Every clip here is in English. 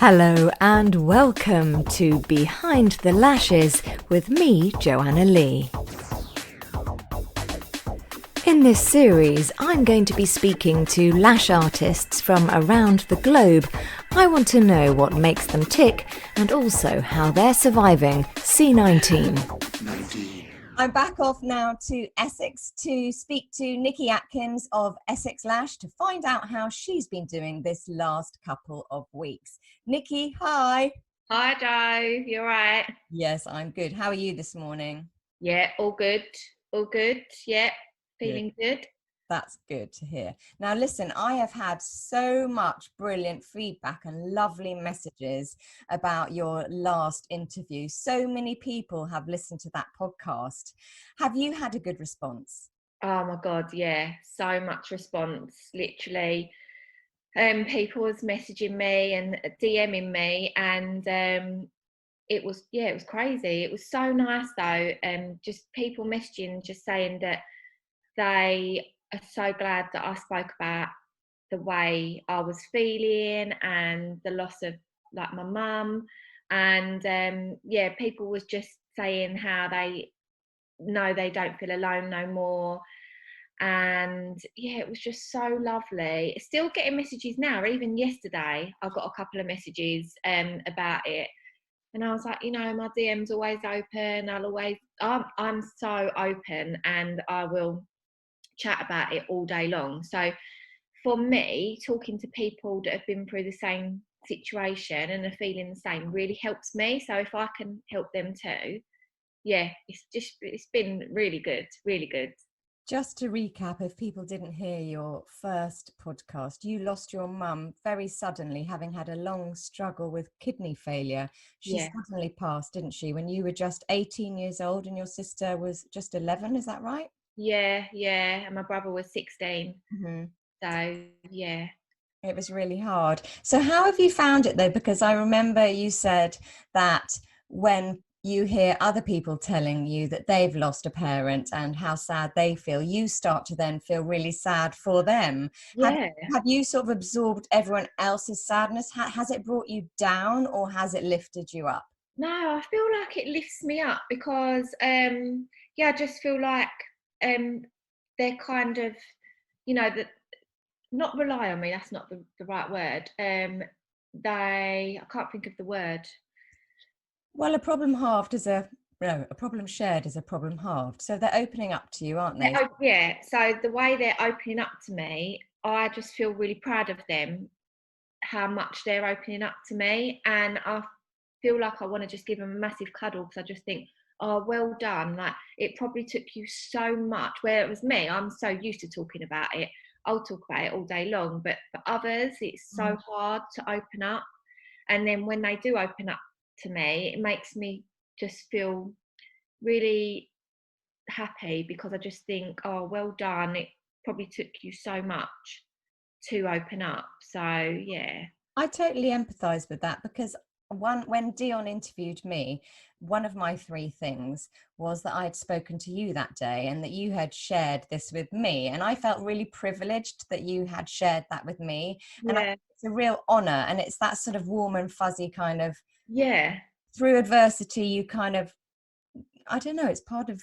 Hello and welcome to Behind the Lashes with me, Joanna Lee. In this series, I'm going to be speaking to lash artists from around the globe. I want to know what makes them tick and also how they're surviving C19. I'm back off now to Essex to speak to Nikki Atkins of Essex Lash to find out how she's been doing this last couple of weeks. Nikki, hi. Hi, Jo. You all right? Yes, I'm good. How are you this morning? Yeah, all good. All good. Yeah, feeling good. That's good to hear. Now, listen, I have had so much brilliant feedback and lovely messages about your last interview. So many people have listened to that podcast. Have you had a good response? Oh my God, yeah. So much response. Literally, people was messaging me and DMing me, and it was crazy. It was so nice though. Just people messaging, just saying that they are so glad that I spoke about the way I was feeling and the loss of like my mum, and people was just saying how they know they don't feel alone no more. And yeah, it was just so lovely. Still getting messages now. Even yesterday I got a couple of messages about it, and I was like, my DM's always open. I'm so open, and I will chat about it all day long. So for me, talking to people that have been through the same situation and are feeling the same really helps me. So if I can help them too, yeah, it's been really good, really good. Just to recap, if people didn't hear your first podcast, you lost your mum very suddenly, having had a long struggle with kidney failure. She suddenly passed, didn't she, when you were just 18 years old and your sister was just 11, is that right? Yeah, and my brother was 16. Mm-hmm. So, yeah. It was really hard. So how have you found it though? Because I remember you said that when you hear other people telling you that they've lost a parent and how sad they feel, you start to then feel really sad for them. Yeah. Have you sort of absorbed everyone else's sadness? Has it brought you down or has it lifted you up? No, I feel like it lifts me up because, I just feel like they're kind of, that not rely on me. That's not the right word. I can't think of the word. Well, a problem shared is a problem halved. So they're opening up to you, aren't they? Yeah. So the way they're opening up to me, I just feel really proud of them, how much they're opening up to me, and I feel like I want to just give them a massive cuddle because I just think, oh, well done. Like, it probably took you so much. Where it was me, I'm so used to talking about it. I'll talk about it all day long, but for others, it's so hard to open up. And then when they do open up to me, it makes me just feel really happy because I just think, oh, well done. It probably took you so much to open up. So, yeah. I totally empathise with that because when Dion interviewed me, one of my three things was that I'd spoken to you that day and that you had shared this with me. And I felt really privileged that you had shared that with me. And I think it's a real honour, and it's that sort of warm and fuzzy kind of, through adversity, you kind of, I don't know, it's part of,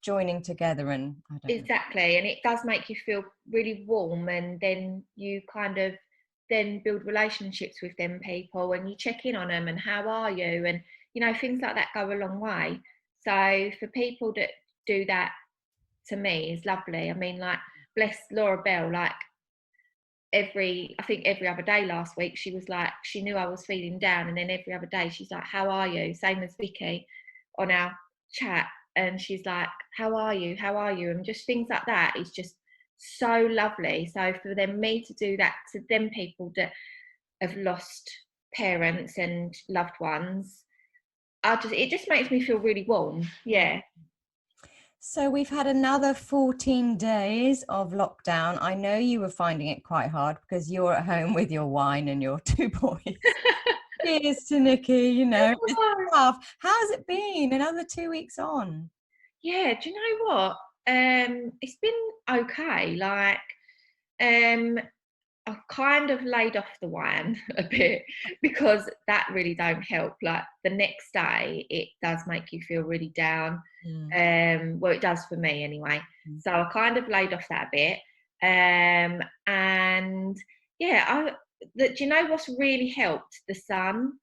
joining together and Exactly. And it does make you feel really warm, and then you kind of then build relationships with them people and you check in on them and how are you, and things like that go a long way. So for people that do that to me is lovely. I mean, like, bless Laura Bell, like I think every other day last week she was like, she knew I was feeling down, and then every other day she's like, how are you? Same as Vicky on our chat, and she's like, how are you, and just things like that is just so lovely. So for me to do that to them people that have lost parents and loved ones, it just makes me feel really warm. Yeah. So we've had another 14 days of lockdown. I know you were finding it quite hard because you're at home with your wine and your two boys. Cheers to Nikki, it's tough. How's it been another 2 weeks on? Yeah, do you know what? It's been okay. Like, I've kind of laid off the wine a bit because that really don't help. Like the next day, it does make you feel really down. Well, it does for me anyway. So I kind of laid off that a bit. And yeah, do you know what's really helped? The sun.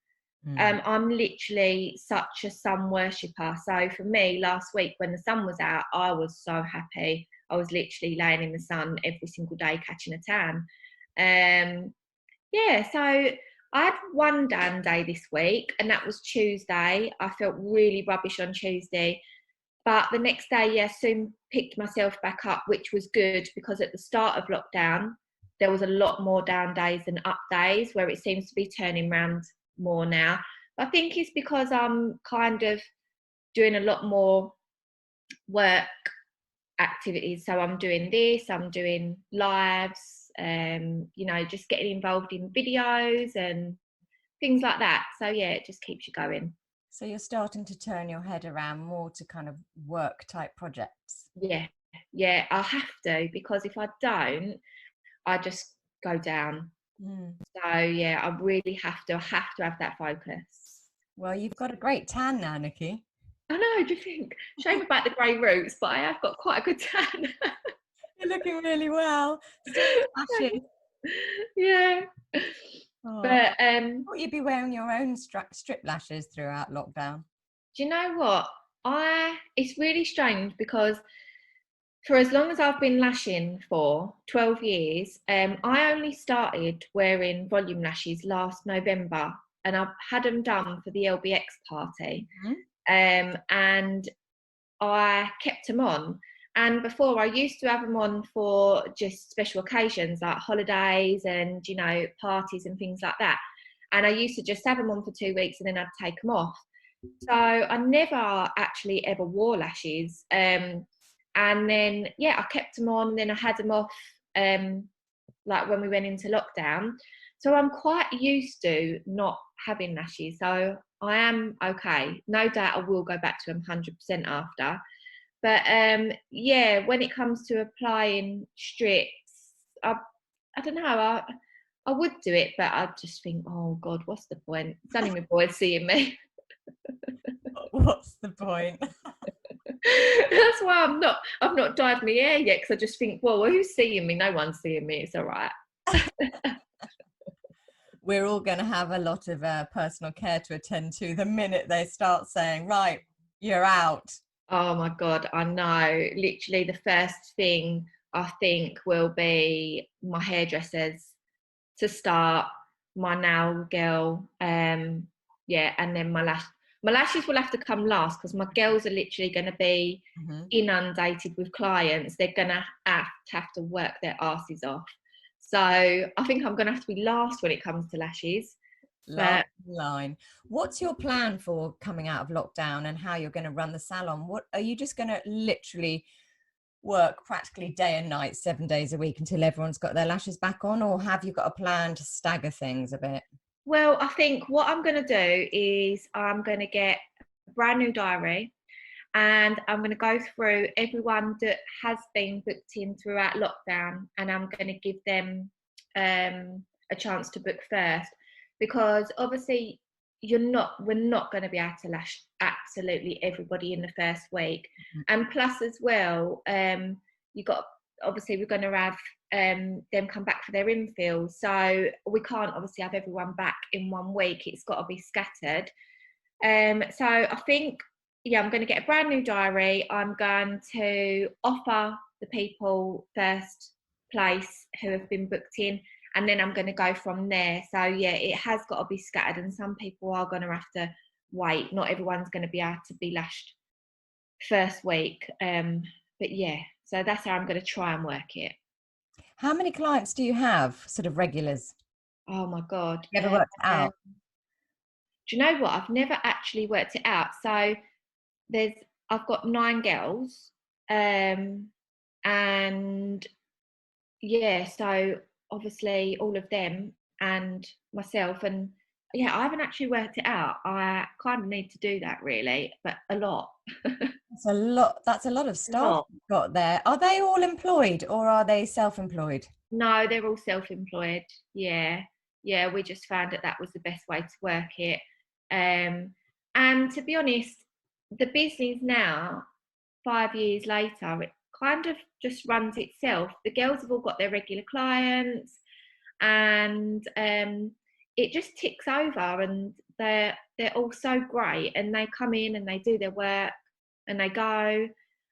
I'm literally such a sun worshipper. So for me, last week when the sun was out, I was so happy. I was literally laying in the sun every single day catching a tan. Yeah, so I had one down day this week, and that was Tuesday. I felt really rubbish on Tuesday. But the next day, yeah, soon picked myself back up, which was good because at the start of lockdown, there was a lot more down days than up days, where it seems to be turning around more now. I think it's because I'm kind of doing a lot more work activities. So I'm doing this, I'm doing lives, you know, just getting involved in videos and things like that. So yeah, it just keeps you going. So you're starting to turn your head around more to kind of work type projects. Yeah, I have to, because if I don't, I just go down. So yeah, I really have to have that focus. Well, you've got a great tan now, Nikki. I know, do you think? Shame about the grey roots, but I have got quite a good tan. You're looking really well. Still flashing. Yeah. But I thought you'd be wearing your own strip lashes throughout lockdown. do you know what? It's really strange because for as long as I've been lashing for 12 years, I only started wearing volume lashes last November, and I've had them done for the LBX party. And I kept them on. And before, I used to have them on for just special occasions like holidays and, you know, parties and things like that. And I used to just have them on for 2 weeks and then I'd take them off. So I never actually ever wore lashes. And then, yeah, I kept them on and then I had them off like when we went into lockdown. So I'm quite used to not having lashes. So I am okay. No doubt I will go back to them 100% after. But yeah, when it comes to applying strips, I don't know. I would do it, but I just think, oh God, what's the point? It's only my boys seeing me. What's the point? That's why I've not dyed my hair yet, because I just think, well, who's seeing me? No one's seeing me. It's all right. We're all going to have a lot of personal care to attend to the minute they start saying, right, you're out. Oh my God, I know. Literally the first thing I think will be my hairdressers to start, my nail girl, yeah, and then my lashes will have to come last because my girls are literally going to be inundated with clients. They're going to have to work their asses off. So I think I'm going to have to be last when it comes to lashes. Last line. What's your plan for coming out of lockdown and how you're going to run the salon? What are you just going to literally work practically day and night 7 days a week until everyone's got their lashes back on, or have you got a plan to stagger things a bit? Well, I think what I'm going to do is I'm going to get a brand new diary and I'm going to go through everyone that has been booked in throughout lockdown, and I'm going to give them a chance to book first, because obviously we're not going to be able to lash absolutely everybody in the first week. And plus as well, you got, obviously we're going to have them come back for their infill, so we can't obviously have everyone back in 1 week. It's got to be scattered. So I think, yeah, I'm going to get a brand new diary. I'm going to offer the people first place who have been booked in, and then I'm going to go from there. So yeah, it has got to be scattered, and some people are going to have to wait. Not everyone's going to be able to be lashed first week. But yeah, so that's how I'm going to try and work it. How many clients do you have, sort of regulars? Oh my God. You ever worked it out? Do you know what? I've never actually worked it out. So I've got 9 girls, and yeah, so obviously all of them and myself, and yeah, I haven't actually worked it out. I kind of need to do that really, but a lot. That's a lot. That's a lot of A staff lot. you've got there. Are they all employed or are they self-employed? No, they're all self-employed. Yeah. Yeah, we just found that that was the best way to work it. And to be honest, the business now, 5 years later, it kind of just runs itself. The girls have all got their regular clients, and it just ticks over, and they're all so great, and they come in and they do their work and they go,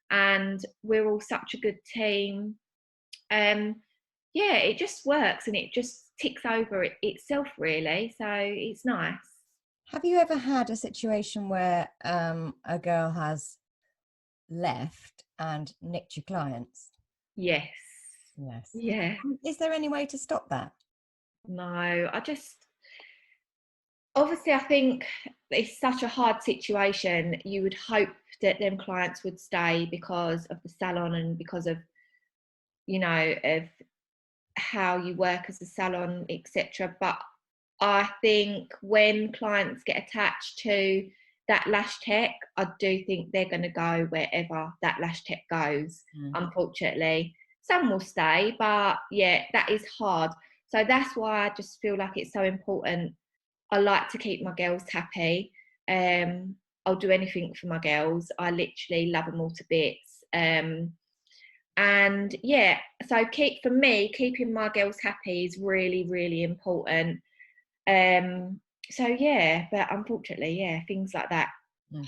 and we're all such a good team. um yeah, it just works and it just ticks over itself really, so it's nice. Have you ever had a situation where a girl has left and nicked your clients? Yes. Yes. Yeah. Is there any way to stop that? No, obviously I think it's such a hard situation. You would hope that them clients would stay because of the salon and because of, of how you work as a salon, etc. But I think when clients get attached to that lash tech, I do think they're going to go wherever that lash tech goes. Unfortunately, some will stay, but yeah, that is hard. So that's why I just feel like it's so important. I like to keep my girls happy. I'll do anything for my girls. I literally love them all to bits. And yeah, so for me, keeping my girls happy is really, really important. So yeah, but unfortunately, yeah, things like that,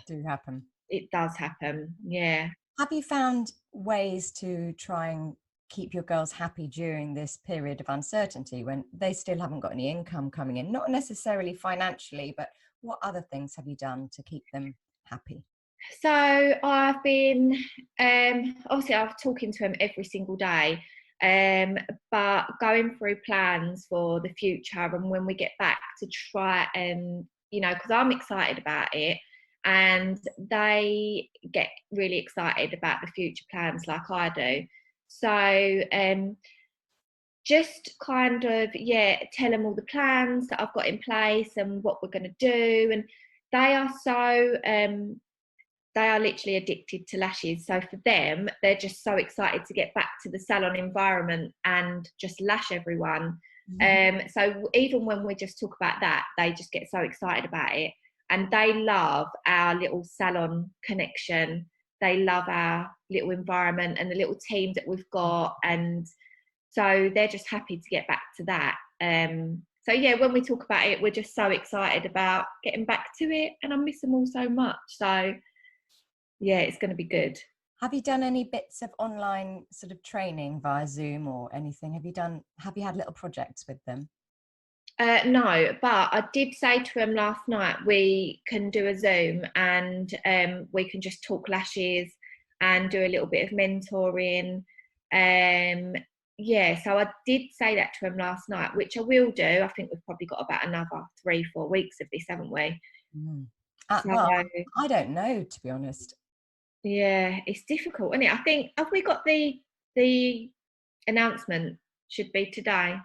Do happen. it does happen. Yeah. Have you found ways to try and keep your girls happy during this period of uncertainty when they still haven't got any income coming in? Not necessarily financially, but what other things have you done to keep them happy? So I've been, obviously I'm talking to them every single day, but going through plans for the future and when we get back to try and, because I'm excited about it and they get really excited about the future plans like I do. So just kind of, yeah, tell them all the plans that I've got in place and what we're going to do. And they are so, they are literally addicted to lashes. So for them, they're just so excited to get back to the salon environment and just lash everyone. So even when we just talk about that, they just get so excited about it. And they love our little salon connection. They love our little environment and the little team that we've got. And so they're just happy to get back to that. So yeah, when we talk about it, we're just so excited about getting back to it. And I miss them all so much. So yeah, it's going to be good. Have you done any bits of online sort of training via Zoom or anything? Have you had little projects with them? No, but I did say to him last night we can do a Zoom and we can just talk lashes and do a little bit of mentoring. Yeah, so I did say that to him last night, which I will do. I think we've probably got about another 3-4 weeks of this, haven't we? Well, I don't know, to be honest. Yeah, it's difficult, isn't it? I think, have we got the announcement should be today?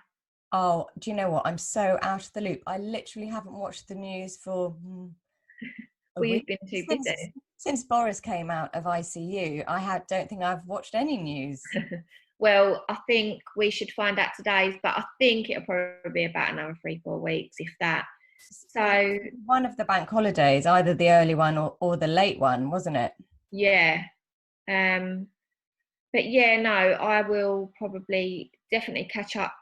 Oh, do you know what? I'm so out of the loop. I literally haven't watched the news for a We've week. been too busy. Since Boris came out of ICU, don't think I've watched any news. Well, I think we should find out today's, but I think it'll probably be about another 3-4 weeks, if that. So one of the bank holidays, either the early one or the late one, wasn't it? yeah. But yeah, no, I will probably definitely catch up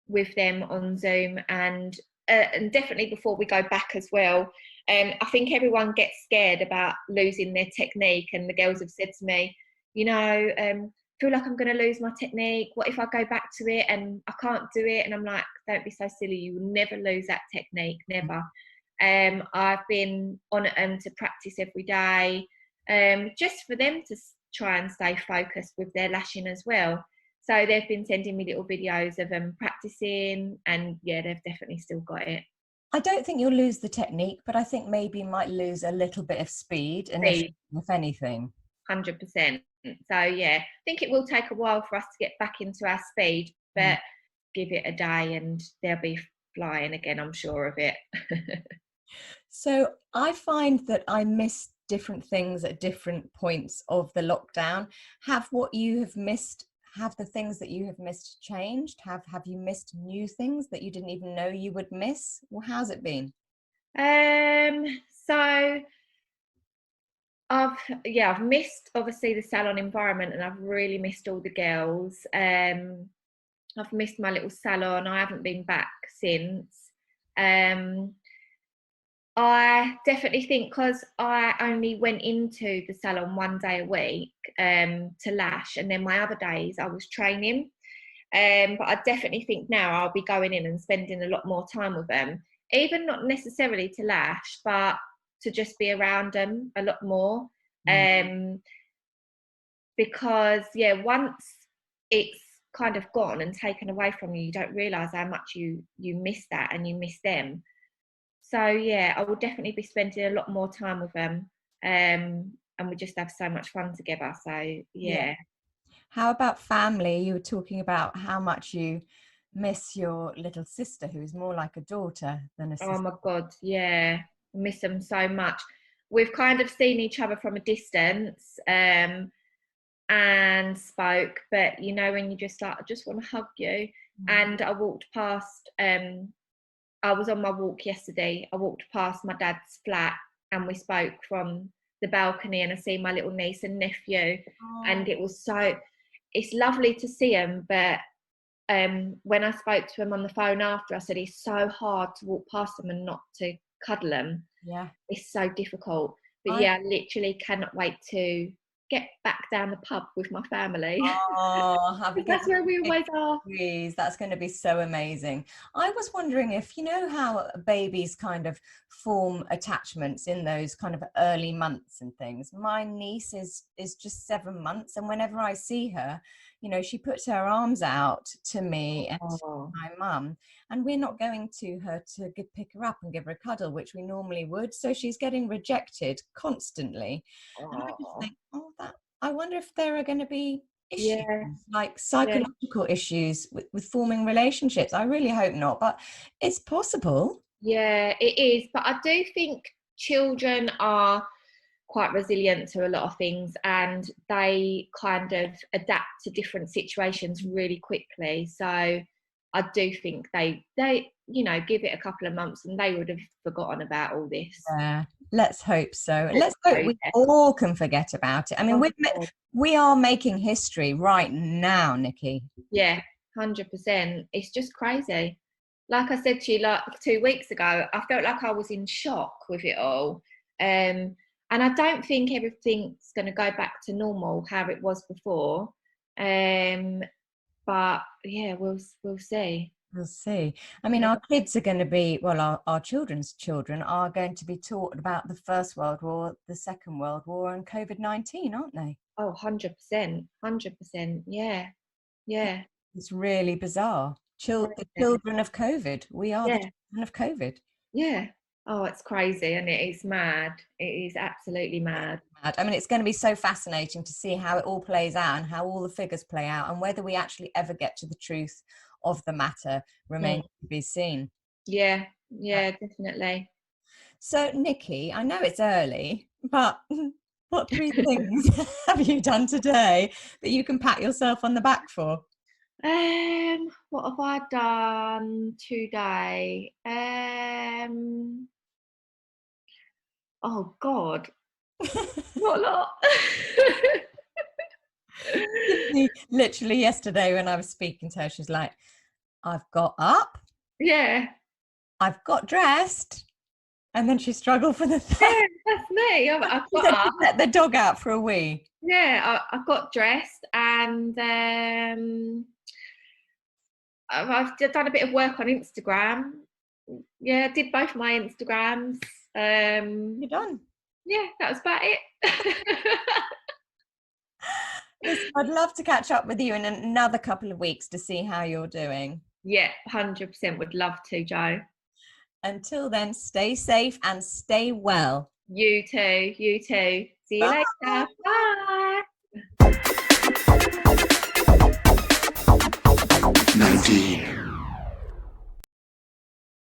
with them on Zoom and definitely before we go back as well. I think everyone gets scared about losing their technique, and the girls have said to me, feel like I'm going to lose my technique. What if I go back to it and I can't do it? And I'm like, don't be so silly. You will never lose that technique, never. I've been on to practice every day, just for them to try and stay focused with their lashing as well. So they've been sending me little videos of them practicing, and yeah, they've definitely still got it. I don't think you'll lose the technique, but I think maybe you might lose a little bit of speed initially, if anything. 100%. So yeah, I think it will take a while for us to get back into our speed, but give it a day and they'll be flying again, I'm sure of it. So I find that I miss different things at different points of the lockdown. Have what you have missed, have the things that you have missed changed? Have you missed new things that you didn't even know you would miss? Well, how's it been? So I've missed obviously the salon environment, and I've really missed all the girls. I've missed my little salon. I haven't been back since. I definitely think, because I only went into the salon one day a week to lash, and then my other days I was training. But I definitely think now I'll be going in and spending a lot more time with them, even not necessarily to lash, but to just be around them a lot more. Because once it's kind of gone and taken away from you, you don't realise how much you miss that, and you miss them. So I will definitely be spending a lot more time with them, and we just have so much fun together. So yeah. How about family? You were talking about how much you miss your little sister, who's more like a daughter than a sister. Oh my God, yeah. I miss them so much. We've kind of seen each other from a distance and spoke, but you know, when you just like, I just want to hug you. And I walked past, I was on my walk yesterday. I walked past my dad's flat and we spoke from the balcony, and I see my little niece and nephew. And it was it's lovely to see him, but when I spoke to him on the phone after, I said it's so hard to walk past them and not to cuddle them. Yeah, it's so difficult. But I literally cannot wait to get back down the pub with my family. That's where we always are. That's going to be so amazing. I was wondering if, you know how babies kind of form attachments in those kind of early months and things. My niece is just 7 months, and whenever I see her, you know, she puts her arms out to me and to my mum, and we're not going to her to pick her up and give her a cuddle, which we normally would. So she's getting rejected constantly. And I just think, I wonder if there are going to be issues, like psychological issues with forming relationships. I really hope not, but it's possible. Yeah, it is. But I do think children are quite resilient to a lot of things, and they kind of adapt to different situations really quickly. So I do think they you know, give it a couple of months and they would have forgotten about all this. Yeah, let's hope so. Let's hope we all can forget about it. I mean, we are making history right now, Nikki. Yeah, 100%. It's just crazy. Like I said to you, like 2 weeks ago, I felt like I was in shock with it all. And I don't think everything's going to go back to normal how it was before. But yeah, we'll see. We'll see. I mean, our kids are going to be, well, our children's children are going to be taught about the First World War, the Second World War, and COVID-19, aren't they? Oh, 100%. 100%. Yeah. Yeah. It's really bizarre. The children of COVID. We are the children of COVID. Yeah. Oh, it's crazy, and it is mad. It is absolutely mad. I mean, it's going to be so fascinating to see how it all plays out and how all the figures play out, and whether we actually ever get to the truth of the matter remains to be seen. Yeah, definitely. So, Nikki, I know it's early, but what 3 things have you done today that you can pat yourself on the back for? What have I done today? Oh God, not a lot. Literally yesterday when I was speaking to her, she's like, I've got up. Yeah. I've got dressed. And then she struggled for the third. Yeah, that's me. I've got up. Let the dog out for a wee. Yeah, I got dressed, and I've done a bit of work on Instagram. Yeah, I did both my Instagrams. You're done. Yeah, that was about it. I'd love to catch up with you in another couple of weeks to see how you're doing. Yeah, 100% would love to, Jo. Until then, stay safe and stay well. You too. See you later. Bye. 19.